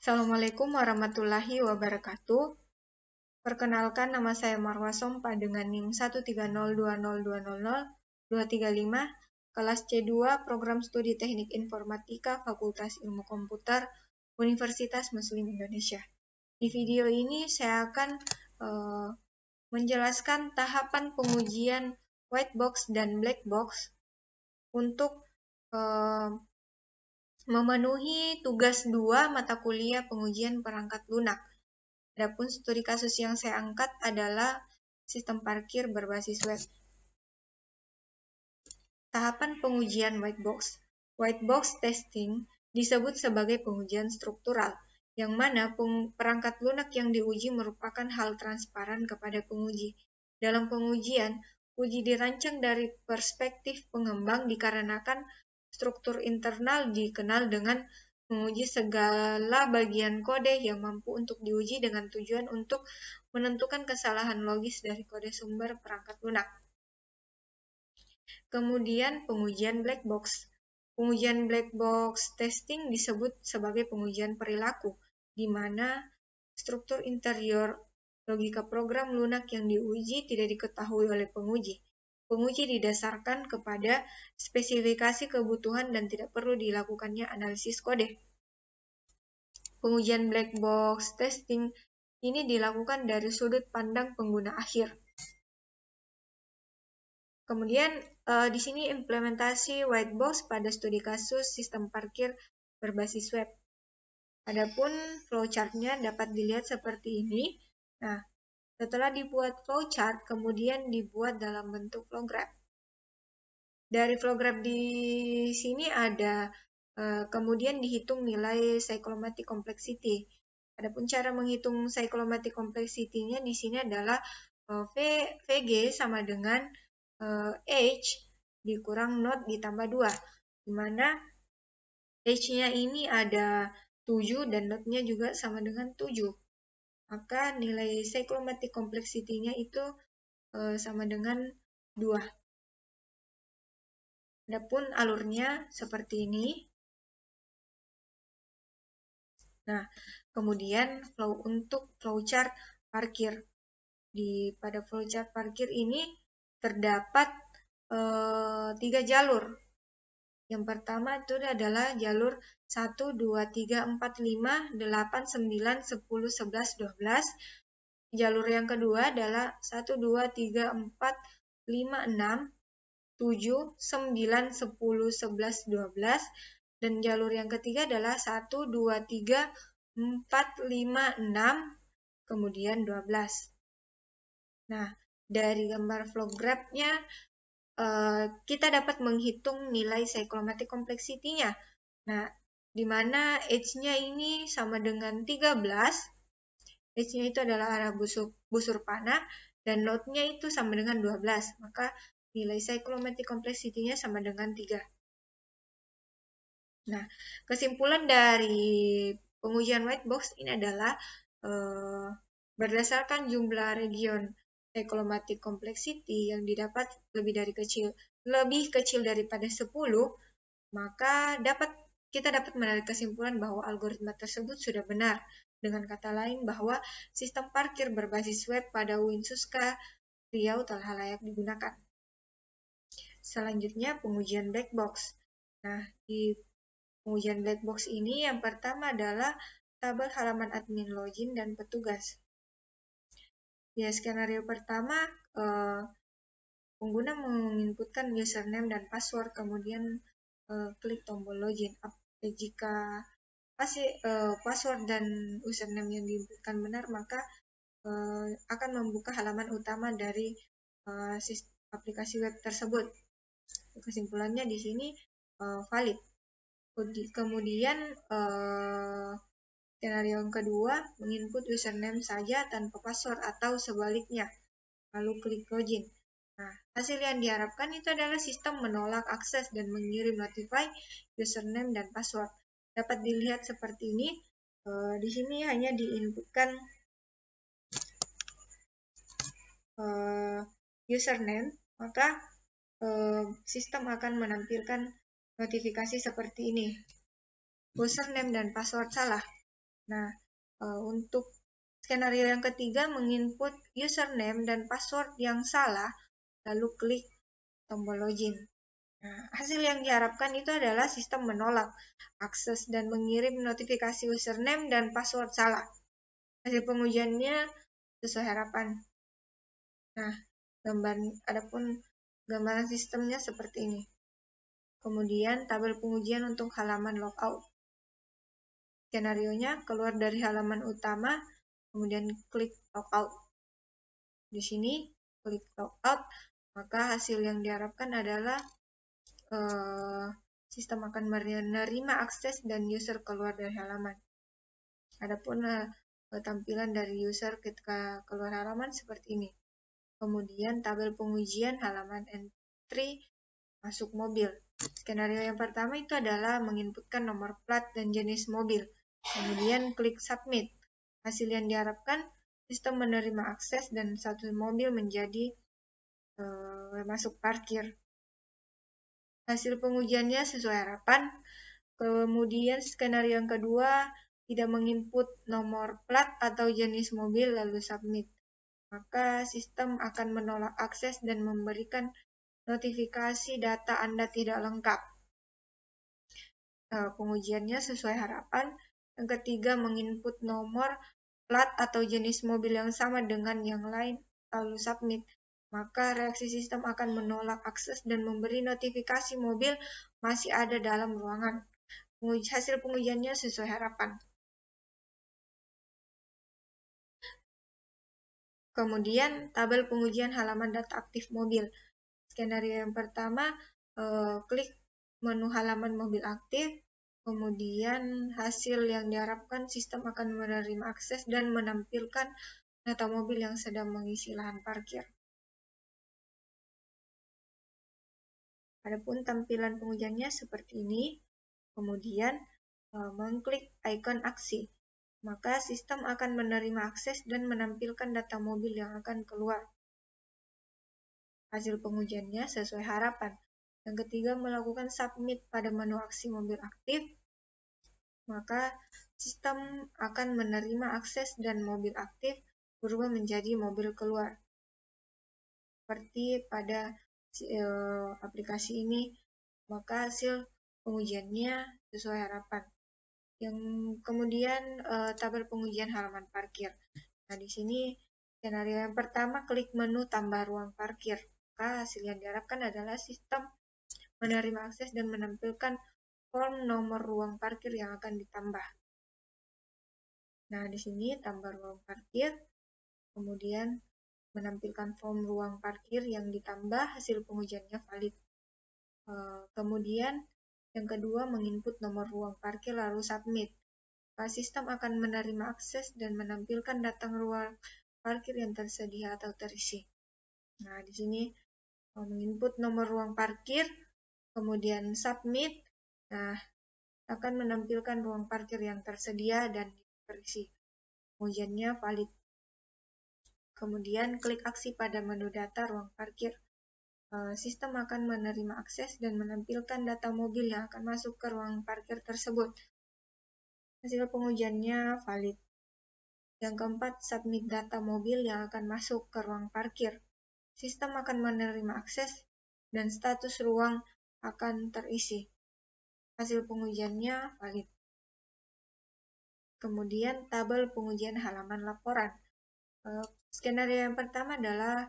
Assalamualaikum warahmatullahi wabarakatuh. Perkenalkan, nama saya Marwa Sompa dengan NIM 13020200235, kelas C2 Program Studi Teknik Informatika Fakultas Ilmu Komputer Universitas Muslim Indonesia. Di video ini saya akan menjelaskan tahapan pengujian white box dan black box untuk memenuhi tugas 2 mata kuliah pengujian perangkat lunak. Adapun studi kasus yang saya angkat adalah sistem parkir berbasis web. Tahapan pengujian white box. White box testing disebut sebagai pengujian struktural, yang mana perangkat lunak yang diuji merupakan hal transparan kepada penguji. Dalam pengujian, uji dirancang dari perspektif pengembang dikarenakan struktur internal dikenal dengan menguji segala bagian kode yang mampu untuk diuji dengan tujuan untuk menentukan kesalahan logis dari kode sumber perangkat lunak. Kemudian pengujian black box. Pengujian black box testing disebut sebagai pengujian perilaku, di mana struktur interior logika program lunak yang diuji tidak diketahui oleh penguji. Penguji didasarkan kepada spesifikasi kebutuhan dan tidak perlu dilakukannya analisis kode. Pengujian black box testing ini dilakukan dari sudut pandang pengguna akhir. Kemudian di sini implementasi white box pada studi kasus sistem parkir berbasis web. Adapun flowchart-nya dapat dilihat seperti ini. Nah, setelah dibuat flowchart, kemudian dibuat dalam bentuk flow graph. Dari flow graph di sini ada kemudian dihitung nilai cyclomatic complexity. Adapun cara menghitung cyclomatic complexity-nya di sini adalah VG sama dengan H dikurang not ditambah 2, di mana H-nya ini ada 7 dan not-nya juga sama dengan 7. Maka nilai cyclomatic complexity-nya itu sama dengan 2. Adapun alurnya seperti ini. Nah, kemudian untuk flowchart parkir. Pada flowchart parkir ini terdapat 3 jalur. Yang pertama itu adalah jalur 1, 2, 3, 4, 5, 8, 9, 10, 11, 12. Jalur yang kedua adalah 1, 2, 3, 4, 5, 6, 7, 9, 10, 11, 12. Dan jalur yang ketiga adalah 1, 2, 3, 4, 5, 6, kemudian 12. Nah, dari gambar flow graph-nya, kita dapat menghitung nilai cyclomatic complexity-nya. Nah, di mana H-nya ini sama dengan 13, H-nya itu adalah arah busur panah, dan not-nya itu sama dengan 12, maka nilai cyclomatic complexity-nya sama dengan 3. Nah, kesimpulan dari pengujian white box ini adalah berdasarkan jumlah region cyclomatic complexity yang didapat lebih kecil daripada 10, maka kita dapat menarik kesimpulan bahwa algoritma tersebut sudah benar. Dengan kata lain bahwa sistem parkir berbasis web pada UIN Suska Riau telah layak digunakan. Selanjutnya pengujian black box. Nah, di pengujian black box ini yang pertama adalah tabel halaman admin login dan petugas. Ya, skenario pertama, pengguna menginputkan username dan password, kemudian klik tombol login. Jika password dan username yang diinputkan benar, maka akan membuka halaman utama dari aplikasi web tersebut. Kesimpulannya di sini valid. Kemudian skenario yang kedua, menginput username saja tanpa password atau sebaliknya, lalu klik login. Nah, hasil yang diharapkan itu adalah sistem menolak akses dan mengirim notify username dan password. Dapat dilihat seperti ini. Di sini hanya diinputkan username, maka sistem akan menampilkan notifikasi seperti ini. Username dan password salah. Nah, untuk skenario yang ketiga, menginput username dan password yang salah, lalu klik tombol login. Nah, hasil yang diharapkan itu adalah sistem menolak akses dan mengirim notifikasi username dan password salah. Hasil pengujiannya sesuai harapan. Nah, adapun gambaran sistemnya seperti ini. Kemudian tabel pengujian untuk halaman logout. Skenarionya keluar dari halaman utama, kemudian klik logout. Di sini klik logout, maka hasil yang diharapkan adalah sistem akan menerima akses dan user keluar dari halaman. Adapun tampilan dari user ketika keluar halaman seperti ini. Kemudian tabel pengujian halaman entry masuk mobil. Skenario yang pertama itu adalah menginputkan nomor plat dan jenis mobil. Kemudian klik submit. Hasil yang diharapkan, sistem menerima akses dan satu mobil menjadi masuk parkir. Hasil pengujiannya sesuai harapan. Kemudian skenario yang kedua, tidak menginput nomor plat atau jenis mobil lalu submit. Maka sistem akan menolak akses dan memberikan notifikasi data Anda tidak lengkap. Pengujiannya sesuai harapan. Yang ketiga, menginput nomor plat atau jenis mobil yang sama dengan yang lain, lalu submit. Maka reaksi sistem akan menolak akses dan memberi notifikasi mobil masih ada dalam ruangan. Hasil pengujiannya sesuai harapan. Kemudian, tabel pengujian halaman data aktif mobil. Skenario yang pertama, klik menu halaman mobil aktif, kemudian hasil yang diharapkan sistem akan menerima akses dan menampilkan data mobil yang sedang mengisi lahan parkir. Adapun tampilan pengujiannya seperti ini, kemudian mengklik ikon aksi, maka sistem akan menerima akses dan menampilkan data mobil yang akan keluar. Hasil pengujiannya sesuai harapan. Yang ketiga, melakukan submit pada menu aksi mobil aktif, maka sistem akan menerima akses dan mobil aktif berubah menjadi mobil keluar. Seperti pada aplikasi ini, maka hasil pengujiannya sesuai harapan. Yang kemudian tabel pengujian halaman parkir. Nah, di sini skenario yang pertama, klik menu tambah ruang parkir. Maka hasil yang diharapkan adalah sistem menerima akses dan menampilkan form nomor ruang parkir yang akan ditambah. Nah, di sini tambah ruang parkir, kemudian menampilkan form ruang parkir yang ditambah, hasil pengujiannya valid. Kemudian yang kedua, menginput nomor ruang parkir lalu submit. Sistem akan menerima akses dan menampilkan data ruang parkir yang tersedia atau terisi. Nah, di sini menginput nomor ruang parkir, kemudian submit, nah akan menampilkan ruang parkir yang tersedia dan terisi. Pengujiannya valid. Kemudian klik aksi pada menu data ruang parkir. Sistem akan menerima akses dan menampilkan data mobil yang akan masuk ke ruang parkir tersebut. Hasil pengujiannya valid. Yang keempat, submit data mobil yang akan masuk ke ruang parkir. Sistem akan menerima akses dan status ruang akan terisi. Hasil pengujiannya valid. Kemudian tabel pengujian halaman laporan. Skenario yang pertama adalah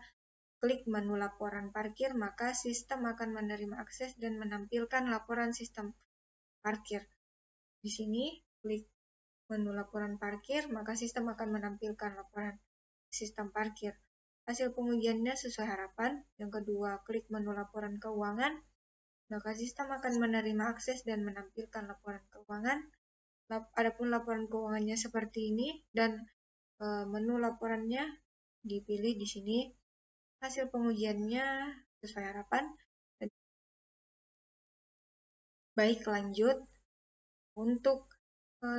klik menu laporan parkir, maka sistem akan menerima akses dan menampilkan laporan sistem parkir. Di sini klik menu laporan parkir, maka sistem akan menampilkan laporan sistem parkir. Hasil pengujiannya sesuai harapan. Yang kedua, klik menu laporan keuangan, maka sistem akan menerima akses dan menampilkan laporan keuangan. Adapun laporan keuangannya seperti ini dan menu laporannya dipilih di sini. Hasil pengujiannya sesuai harapan. Baik, lanjut. Untuk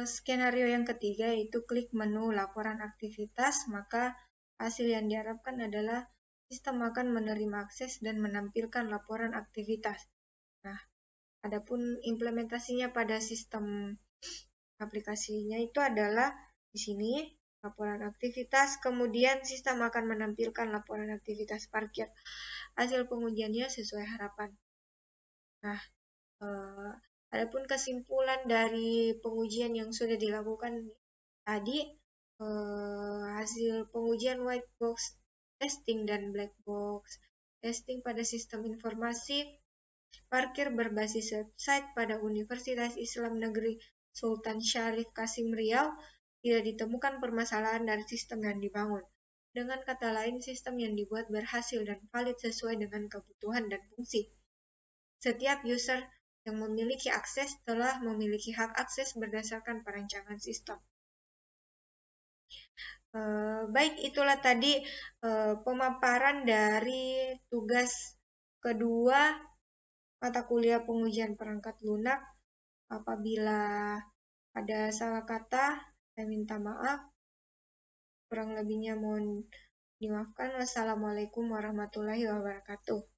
skenario yang ketiga yaitu klik menu laporan aktivitas, maka hasil yang diharapkan adalah sistem akan menerima akses dan menampilkan laporan aktivitas. Nah, adapun implementasinya pada sistem Aplikasinya itu adalah di sini laporan aktivitas, kemudian sistem akan menampilkan laporan aktivitas parkir. Hasil pengujiannya sesuai harapan. Nah, adapun kesimpulan dari pengujian yang sudah dilakukan tadi, hasil pengujian white box testing dan black box testing pada sistem informasi parkir berbasis website pada Universitas Islam Negeri Sultan Syarif Kasim Riau tidak ditemukan permasalahan dari sistem yang dibangun. Dengan kata lain, sistem yang dibuat berhasil dan valid sesuai dengan kebutuhan dan fungsi. Setiap user yang memiliki akses telah memiliki hak akses berdasarkan perancangan sistem. Baik, itulah tadi pemaparan dari tugas kedua mata kuliah pengujian perangkat lunak. Apabila ada salah kata, saya minta maaf. Kurang lebihnya mohon dimaafkan. Wassalamualaikum warahmatullahi wabarakatuh.